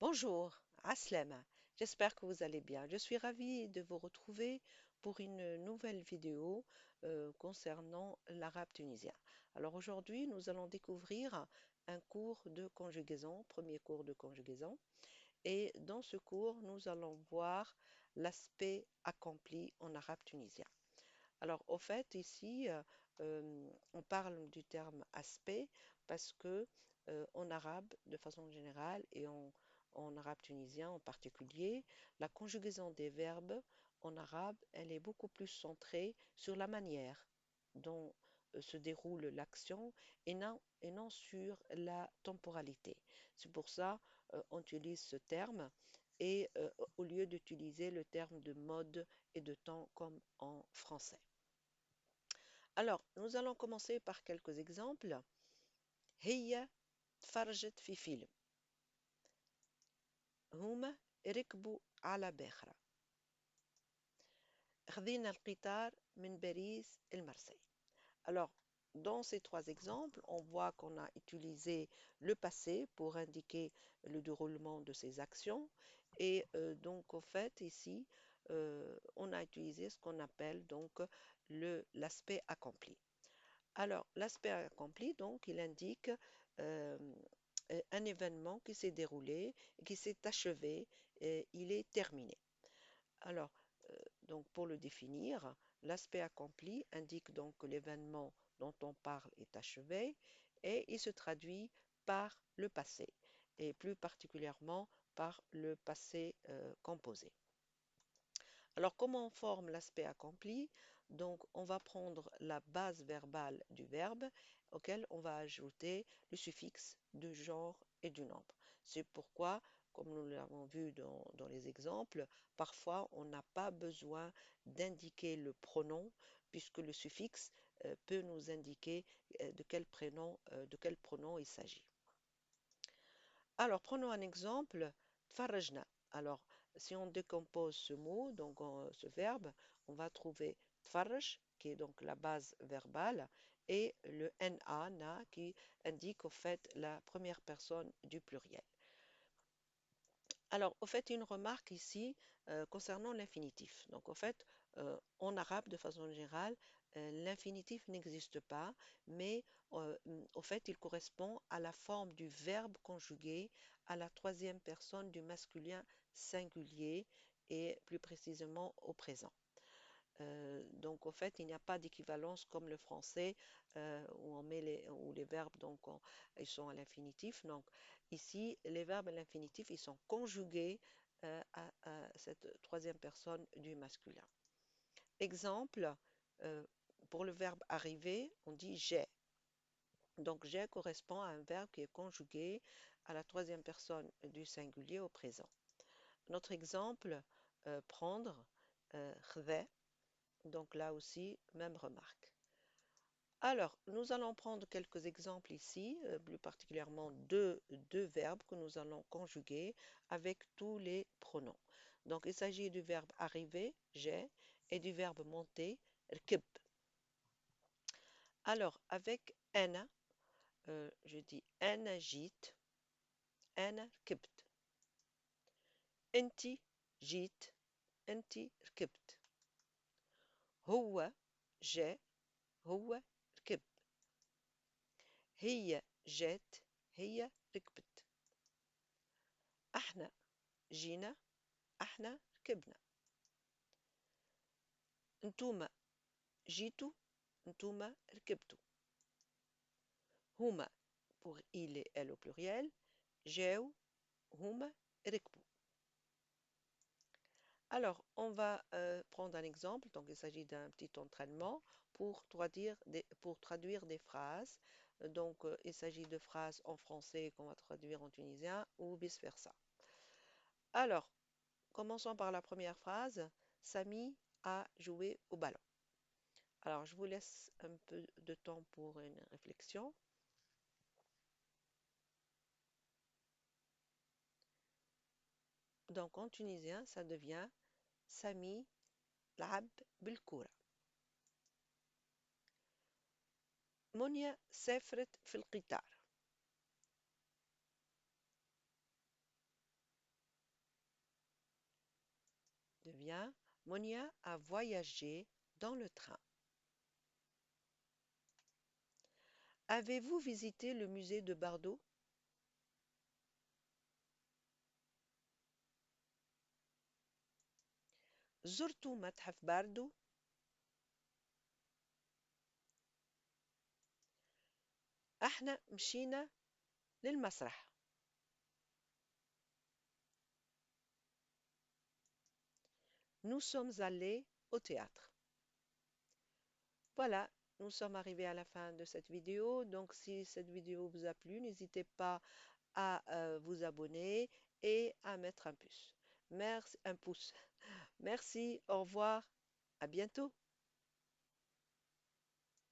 Bonjour, Aslem. J'espère que vous allez bien. Je suis ravie de vous retrouver pour une nouvelle vidéo concernant l'arabe tunisien. Alors aujourd'hui, nous allons découvrir un cours de conjugaison, premier cours de conjugaison. Et dans ce cours, nous allons voir l'aspect accompli en arabe tunisien. Alors, au fait, ici, on parle du terme aspect parce que en arabe, de façon générale, et en arabe tunisien en particulier, la conjugaison des verbes en arabe, elle est beaucoup plus centrée sur la manière dont se déroule l'action et non sur la temporalité. C'est pour ça on utilise ce terme et au lieu d'utiliser le terme de mode et de temps comme en français. Alors, nous allons commencer par quelques exemples. هي تفرجت في فيلم. هما ركبوا على باخرة. خذينا القطار من باريس لمارسيل. Alors, dans ces trois exemples, on voit qu'on a utilisé le passé pour indiquer le déroulement de ces actions. Et donc, au fait, ici, on a utilisé ce qu'on appelle donc l'aspect accompli. Alors, l'aspect accompli, donc, il indique euh, un événement qui s'est déroulé, qui s'est achevé, et il est terminé. Alors, donc, pour le définir, l'aspect accompli indique donc que l'événement dont on parle est achevé et il se traduit par le passé et plus particulièrement par le passé composé. Alors, comment on forme l'aspect accompli? Donc, on va prendre la base verbale du verbe auquel on va ajouter le suffixe du genre et du nombre. C'est pourquoi, comme nous l'avons vu dans les exemples, parfois on n'a pas besoin d'indiquer le pronom puisque le suffixe peut nous indiquer de quel pronom il s'agit. Alors, prenons un exemple. Tfarajna. Alors, si on décompose ce mot, donc ce verbe, on va trouver tfaraj, qui est donc la base verbale, et le na, qui indique au fait la première personne du pluriel. Alors, au fait, une remarque ici concernant l'infinitif. Donc, au fait, en arabe, de façon générale, l'infinitif n'existe pas, mais au fait, il correspond à la forme du verbe conjugué à la troisième personne du masculin singulier et plus précisément au présent. Donc, au fait, il n'y a pas d'équivalence comme le français où on met où les verbes ils sont à l'infinitif. Donc, ici, les verbes à l'infinitif, ils sont conjugués à cette troisième personne du masculin. Exemple, euh, pour le verbe arriver, on dit j'ai. Donc, j'ai correspond à un verbe qui est conjugué à la troisième personne du singulier au présent. Notre exemple, prendre, khvé. Donc là aussi, même remarque. Alors, nous allons prendre quelques exemples ici, plus particulièrement deux verbes que nous allons conjuguer avec tous les pronoms. Donc, il s'agit du verbe arriver, j'ai, et du verbe monter, rkib. Alors, avec ana, je dis ana jit, ana rkibt. Enti jit, enti rkibt. هو j'ai, هو ركب. هي جت هي ركبت. احنا جينا احنا ركبنا. انتوما جيتوا انتوما ركبتوا. هما pour il et elle au pluriel جاو هما ركبوا. Alors, on va prendre un exemple. Donc, il s'agit d'un petit entraînement pour traduire des phrases. Donc, il s'agit de phrases en français qu'on va traduire en tunisien ou vice-versa. Alors, commençons par la première phrase. Samy a joué au ballon. Alors, je vous laisse un peu de temps pour une réflexion. Donc, en tunisien, ça devient Samy لعب بالكورة. منيا سافرت في القطار. Bien, Monia a voyagé dans le train. Avez-vous visité le musée de Bardo? زرت متحف باردو. احنا مشينا للمسرح. Nous sommes allés au théâtre. Voilà, nous sommes arrivés à la fin de cette vidéo. Donc, si cette vidéo vous a plu, n'hésitez pas à vous abonner et à mettre un pouce. Merci, un pouce. Merci, au revoir, à bientôt.